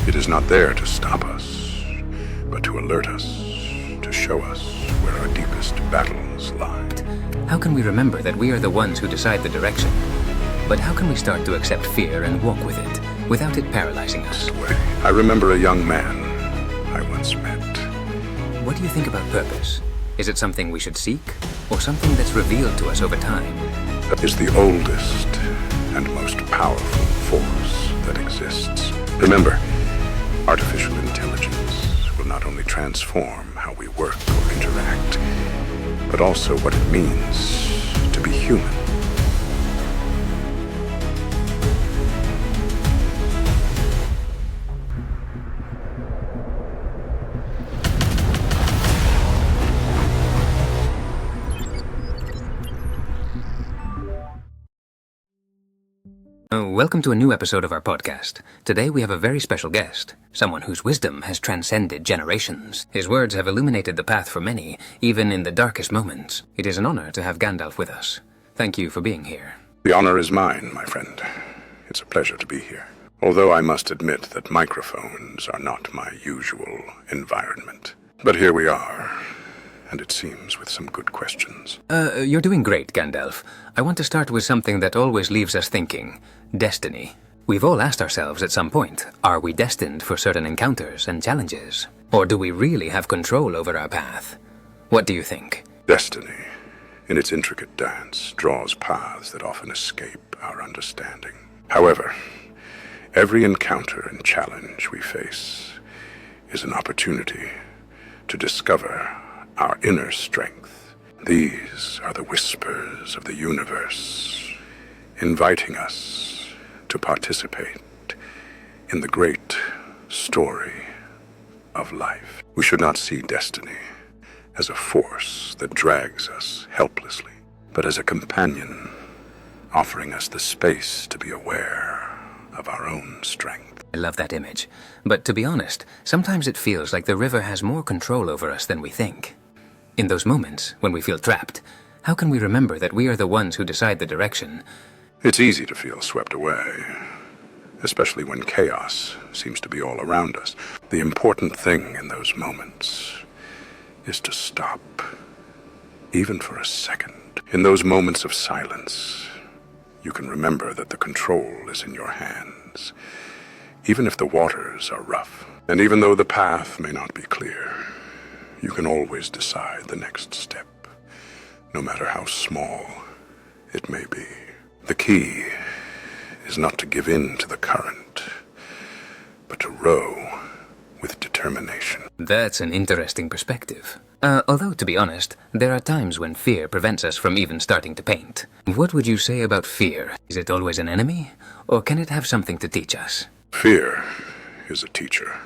It is not there to stop us, but to alert us, to show us where our deepest battles lie. How can we remember that we are the ones who decide the direction? But how can we start to accept fear and walk with it, without it paralyzing us? I remember a young man I once met. What do you think about purpose? Is it something we should seek, or something that's revealed to us over time? That is the oldest and most powerful force that exists. Remember, artificial intelligence will not only transform how we work or interact, but also what it means to be human. Welcome to a new episode of our podcast. Today we have a very special guest, someone whose wisdom has transcended generations. His words have illuminated the path for many, even in the darkest moments. It is an honor to have Gandalf with us. Thank you for being here. The honor is mine, my friend. It's a pleasure to be here. Although I must admit that microphones are not my usual environment. But here we are, and it seems with some good questions. You're doing great, Gandalf. I want to start with something that always leaves us thinking. Destiny. We've all asked ourselves at some point, are we destined for certain encounters and challenges? Or do we really have control over our path? What do you think? Destiny, in its intricate dance, draws paths that often escape our understanding. However, every encounter and challenge we face is an opportunity to discover our inner strength. These are the whispers of the universe, inviting us to participate in the great story of life. We should not see destiny as a force that drags us helplessly, but as a companion offering us the space to be aware of our own strength. I love that image. But to be honest, sometimes it feels like the river has more control over us than we think. In those moments, when we feel trapped, how can we remember that we are the ones who decide the direction? It's easy to feel swept away, especially when chaos seems to be all around us. The important thing in those moments is to stop, even for a second. In those moments of silence, you can remember that the control is in your hands, even if the waters are rough. And even though the path may not be clear, you can always decide the next step, no matter how small it may be. The key is not to give in to the current, but to row with determination. That's an interesting perspective. Although, to be honest, there are times when fear prevents us from even starting to paint. What would you say about fear? Is it always an enemy, or can it have something to teach us? Fear is a teacher.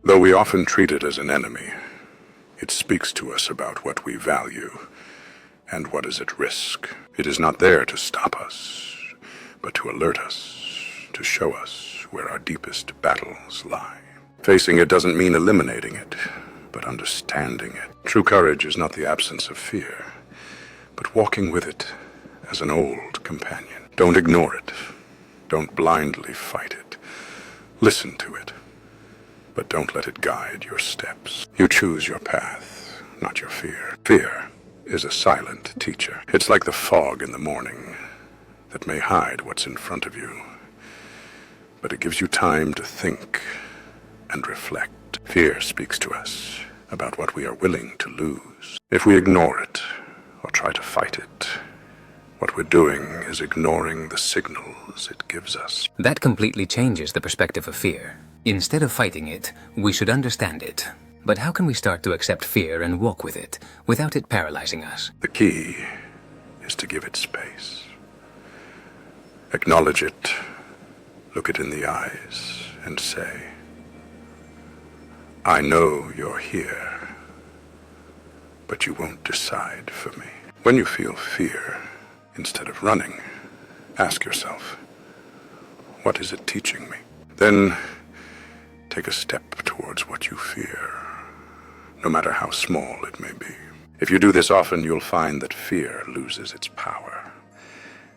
Though we often treat it as an enemy, it speaks to us about what we value and what is at risk. It is not there to stop us, but to alert us, to show us where our deepest battles lie. Facing it doesn't mean eliminating it, but understanding it. True courage is not the absence of fear, but walking with it as an old companion. Don't ignore it. Don't blindly fight it. Listen to it, but don't let it guide your steps. You choose your path, not your fear. Fear is a silent teacher. It's like the fog in the morning that may hide what's in front of you, but it gives you time to think and reflect. Fear speaks to us about what we are willing to lose. If we ignore it or try to fight it, what we're doing is ignoring the signals it gives us. That completely changes the perspective of fear. Instead of fighting it, we should understand it. But how can we start to accept fear and walk with it, without it paralyzing us? The key is to give it space. Acknowledge it, look it in the eyes, and say, I know you're here, but you won't decide for me. When you feel fear, instead of running, ask yourself, what is it teaching me? Then take a step towards what you fear, no matter how small it may be. If you do this often, you'll find that fear loses its power,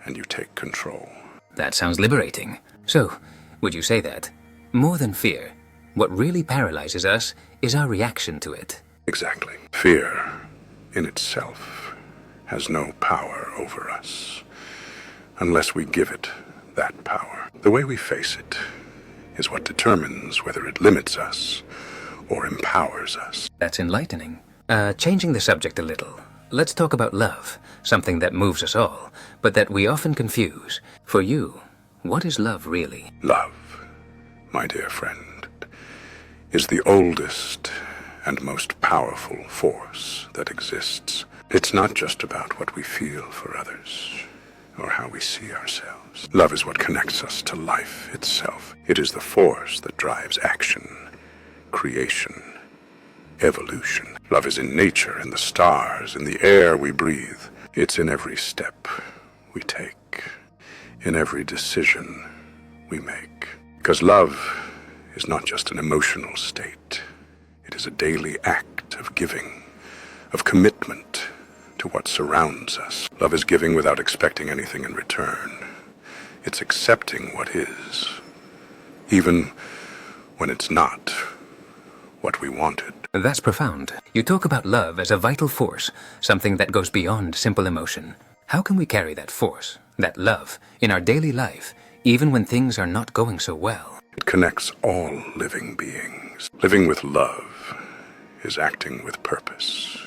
and you take control. That sounds liberating. So, would you say that More than fear, what really paralyzes us is our reaction to it. Exactly. Fear, in itself, has no power over us, unless we give it that power. The way we face it is what determines whether it limits us or empowers us. That's enlightening. Changing the subject a little, let's talk about love, something that moves us all, but that we often confuse. For you, what is love really? Love, my dear friend, is the oldest and most powerful force that exists. It's not just about what we feel for others or how we see ourselves. Love is what connects us to life itself. It is the force that drives action, creation, evolution. Love is in nature, in the stars, in the air we breathe. It's in every step we take, in every decision we make. Because love is not just an emotional state. It is a daily act of giving, of commitment to what surrounds us. Love is giving without expecting anything in return. It's accepting what is, even when it's not what we wanted. That's profound. You talk about love as a vital force, something that goes beyond simple emotion. How can we carry that force, that love, in our daily life, even when things are not going so well? It connects all living beings. Living with love is acting with purpose,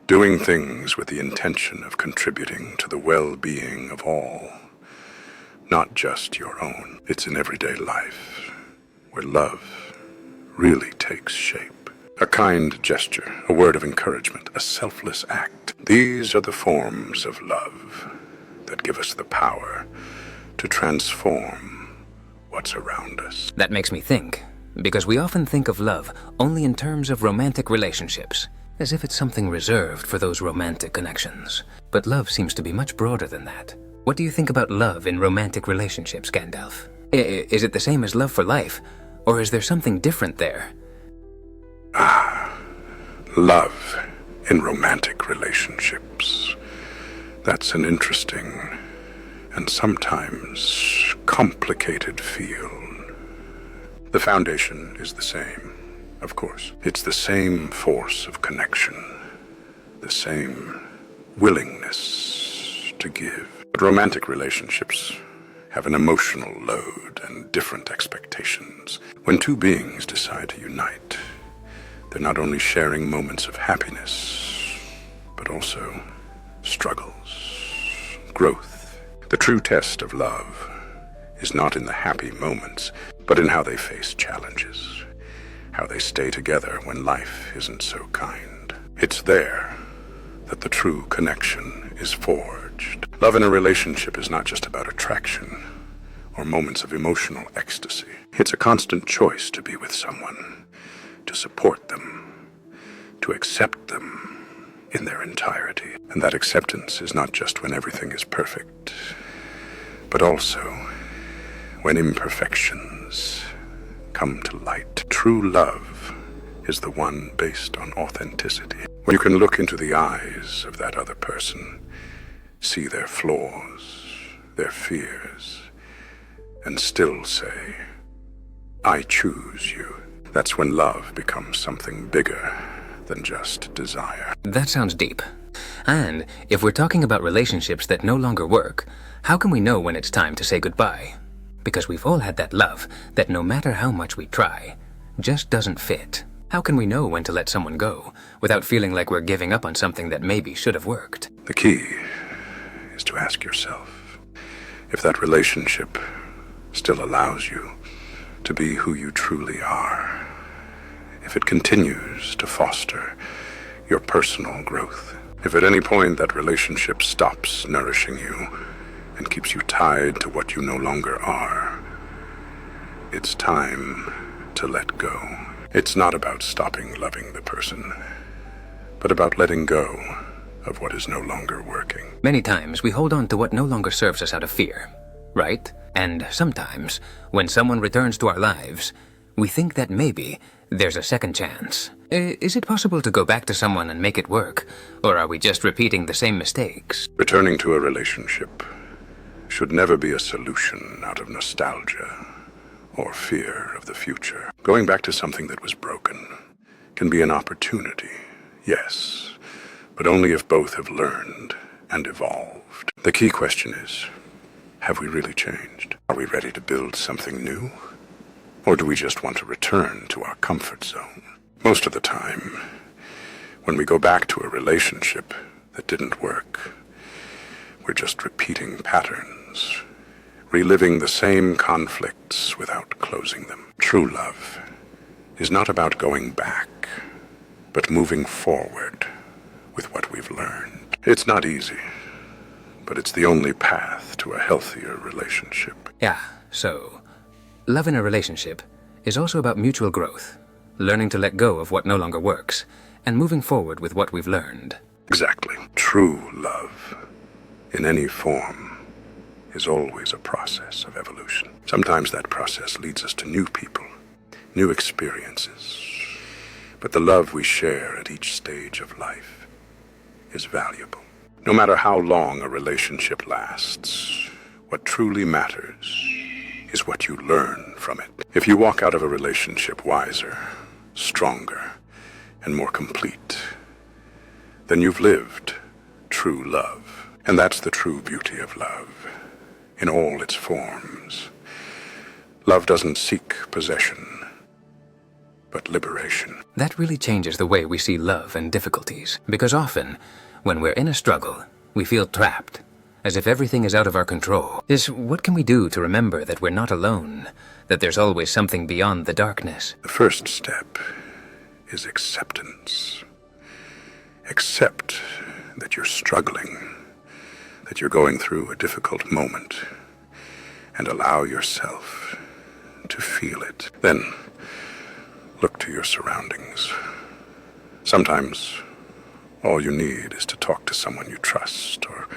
doing things with the intention of contributing to the well-being of all, not just your own. It's in everyday life where love really takes shape. A kind gesture, a word of encouragement, a selfless act. These are the forms of love that give us the power to transform what's around us. That makes me think, because we often think of love only in terms of romantic relationships, as if it's something reserved for those romantic connections. But love seems to be much broader than that. What do you think about love in romantic relationships, Gandalf? Is it the same as love for life, or is there something different there? Love in romantic relationships. That's an interesting and sometimes complicated field. The foundation is the same, of course. It's the same force of connection, the same willingness to give. But romantic relationships have an emotional load and different expectations. When two beings decide to unite, they're not only sharing moments of happiness, but also struggles, growth. The true test of love is not in the happy moments, but in how they face challenges, how they stay together when life isn't so kind. It's there that the true connection is forged. Love in a relationship is not just about attraction or moments of emotional ecstasy. It's a constant choice to be with someone, to support them, to accept them in their entirety. And that acceptance is not just when everything is perfect, but also when imperfections come to light. True love is the one based on authenticity. When you can look into the eyes of that other person, see their flaws, their fears, and still say, I choose you. That's when love becomes something bigger than just desire. That sounds deep. And if we're talking about relationships that no longer work, how can we know when it's time to say goodbye? Because we've all had that love that no matter how much we try, just doesn't fit. How can we know when to let someone go without feeling like we're giving up on something that maybe should have worked? The key is to ask yourself if that relationship still allows you to be who you truly are, if it continues to foster your personal growth. If at any point that relationship stops nourishing you and keeps you tied to what you no longer are, it's time to let go. It's not about stopping loving the person, but about letting go of what is no longer working. Many times we hold on to what no longer serves us out of fear, right? And sometimes, when someone returns to our lives, we think that maybe there's a second chance. Is it possible to go back to someone and make it work? Or are we just repeating the same mistakes? Returning to a relationship should never be a solution out of nostalgia or fear of the future. Going back to something that was broken can be an opportunity, yes, but only if both have learned and evolved. The key question is, have we really changed? Are we ready to build something new? Or do we just want to return to our comfort zone? Most of the time, when we go back to a relationship that didn't work, we're just repeating patterns, reliving the same conflicts without closing them. True love is not about going back, but moving forward with what we've learned. It's not easy, but it's the only path to a healthier relationship. Yeah, so love in a relationship is also about mutual growth, learning to let go of what no longer works, and moving forward with what we've learned. Exactly. True love, in any form, is always a process of evolution. Sometimes that process leads us to new people, new experiences. But the love we share at each stage of life is valuable. No matter how long a relationship lasts, what truly matters is what you learn from it. If you walk out of a relationship wiser, stronger, and more complete, then you've lived true love. And that's the true beauty of love, in all its forms. Love doesn't seek possession, but liberation. That really changes the way we see love and difficulties, because often, when we're in a struggle, we feel trapped, as if everything is out of our control. What can we do to remember that we're not alone, that there's always something beyond the darkness? The first step is acceptance. Accept that you're struggling, that you're going through a difficult moment, and allow yourself to feel it. Then, look to your surroundings. Sometimes, all you need is to talk to someone you trust or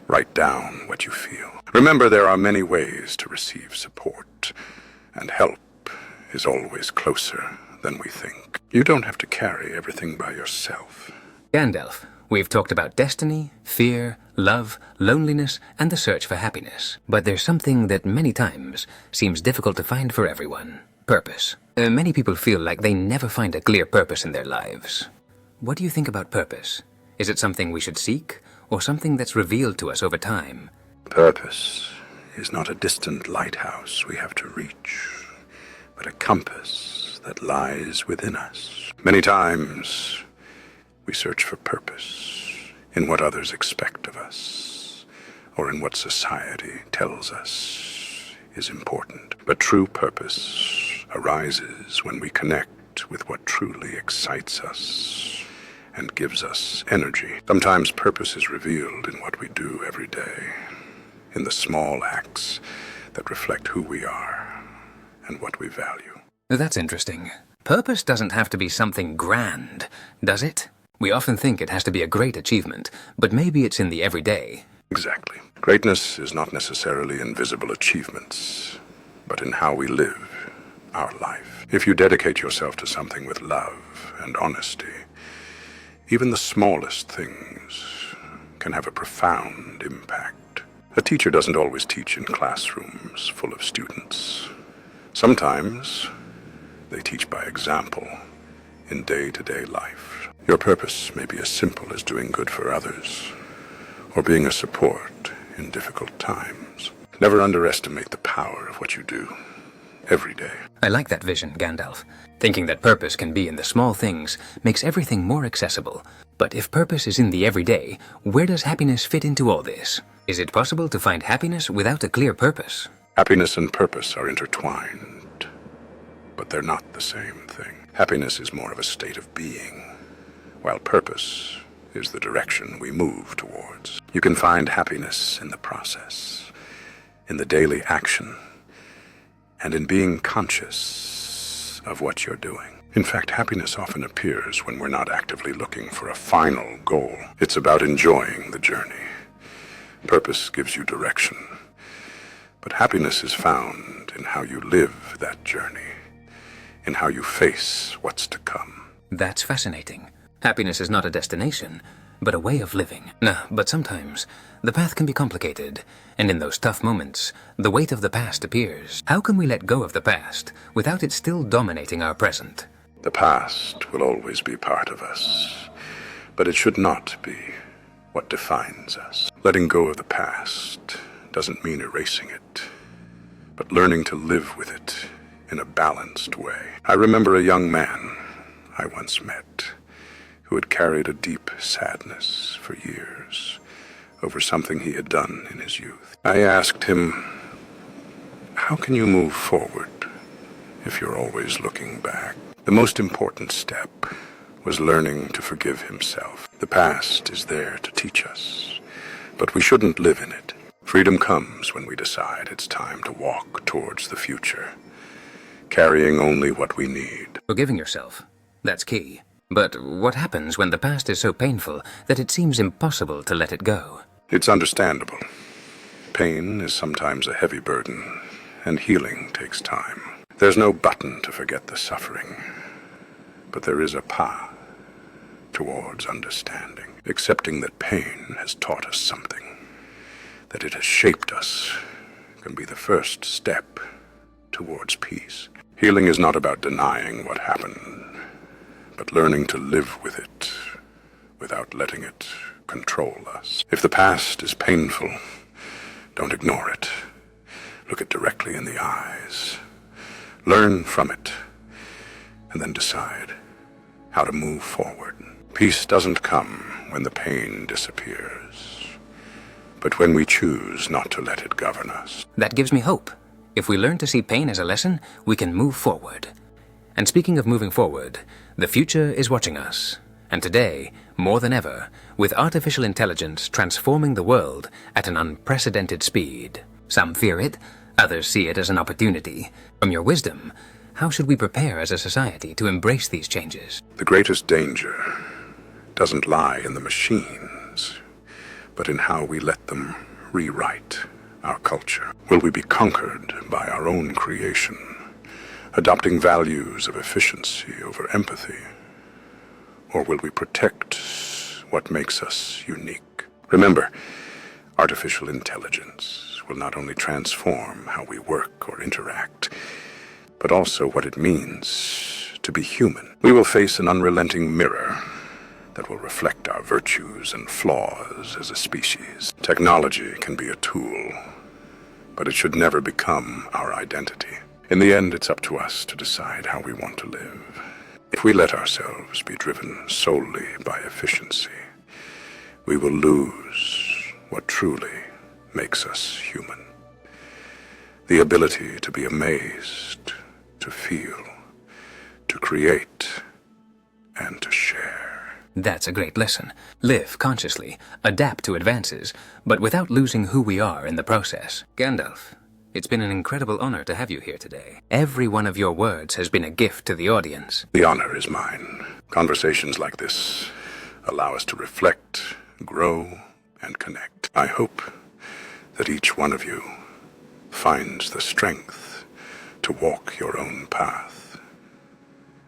write down what you feel. Remember, there are many ways to receive support, and help is always closer than we think. You don't have to carry everything by yourself. Gandalf, we've talked about destiny, fear, love, loneliness, and the search for happiness. But there's something that many times seems difficult to find for everyone: purpose. Many people feel like they never find a clear purpose in their lives. What do you think about purpose? Is it something we should seek, or something that's revealed to us over time? Purpose is not a distant lighthouse we have to reach, but a compass that lies within us. Many times, we search for purpose in what others expect of us, or in what society tells us is important. But true purpose arises when we connect with what truly excites us and gives us energy. Sometimes purpose is revealed in what we do every day, in the small acts that reflect who we are and what we value. That's interesting. Purpose doesn't have to be something grand, does it? We often think it has to be a great achievement, but maybe it's in the everyday. Exactly. Greatness is not necessarily in visible achievements, but in how we live our life. If you dedicate yourself to something with love and honesty, even the smallest things can have a profound impact. A teacher doesn't always teach in classrooms full of students. Sometimes they teach by example in day-to-day life. Your purpose may be as simple as doing good for others, or being a support in difficult times. Never underestimate the power of what you do every day. I like that vision, Gandalf. Thinking that purpose can be in the small things makes everything more accessible. But if purpose is in the everyday, where does happiness fit into all this? Is it possible to find happiness without a clear purpose? Happiness and purpose are intertwined, but they're not the same thing. Happiness is more of a state of being, while purpose is the direction we move towards. You can find happiness in the process, in the daily action, and in being conscious of what you're doing. In fact, happiness often appears when we're not actively looking for a final goal. It's about enjoying the journey. Purpose gives you direction, but happiness is found in how you live that journey, in how you face what's to come. That's fascinating. Happiness is not a destination, but a way of living. No, but sometimes the path can be complicated, and in those tough moments, the weight of the past appears. How can we let go of the past without it still dominating our present? The past will always be part of us, but it should not be what defines us. Letting go of the past doesn't mean erasing it, but learning to live with it in a balanced way. I remember a young man I once met who had carried a deep sadness for years over something he had done in his youth. I asked him, "How can you move forward if you're always looking back?" The most important step was learning to forgive himself. The past is there to teach us, but we shouldn't live in it. Freedom comes when we decide it's time to walk towards the future, carrying only what we need. Forgiving yourself, that's key. But what happens when the past is so painful that it seems impossible to let it go? It's understandable. Pain is sometimes a heavy burden, and healing takes time. There's no button to forget the suffering, but there is a path towards understanding, accepting that pain has taught us something, that it has shaped us, can be the first step towards peace. Healing is not about denying what happened, but learning to live with it without letting it control us. If the past is painful, don't ignore it. Look it directly in the eyes. Learn from it, and then decide how to move forward. Peace doesn't come when the pain disappears, but when we choose not to let it govern us. That gives me hope. If we learn to see pain as a lesson, we can move forward. And speaking of moving forward, the future is watching us. And today, more than ever, with artificial intelligence transforming the world at an unprecedented speed. Some fear it, others see it as an opportunity. From your wisdom, how should we prepare as a society to embrace these changes? The greatest danger doesn't lie in the machines, but in how we let them rewrite our culture. Will we be conquered by our own creation, adopting values of efficiency over empathy? Or will we protect what makes us unique? Remember, artificial intelligence will not only transform how we work or interact, but also what it means to be human. We will face an unrelenting mirror that will reflect our virtues and flaws as a species. Technology can be a tool, but it should never become our identity. In the end, it's up to us to decide how we want to live. If we let ourselves be driven solely by efficiency, we will lose what truly makes us human. The ability to be amazed, to feel, to create, and to share. That's a great lesson. Live consciously, adapt to advances, but without losing who we are in the process. Gandalf, it's been an incredible honor to have you here today. Every one of your words has been a gift to the audience. The honor is mine. Conversations like this allow us to reflect, grow, and connect. I hope that each one of you finds the strength to walk your own path.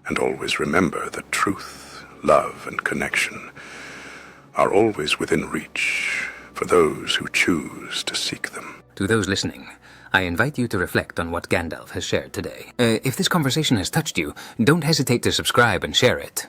And always remember that truth, love, and connection are always within reach for those who choose to seek them. To those listening, I invite you to reflect on what Gandalf has shared today. If this conversation has touched you, don't hesitate to subscribe and share it.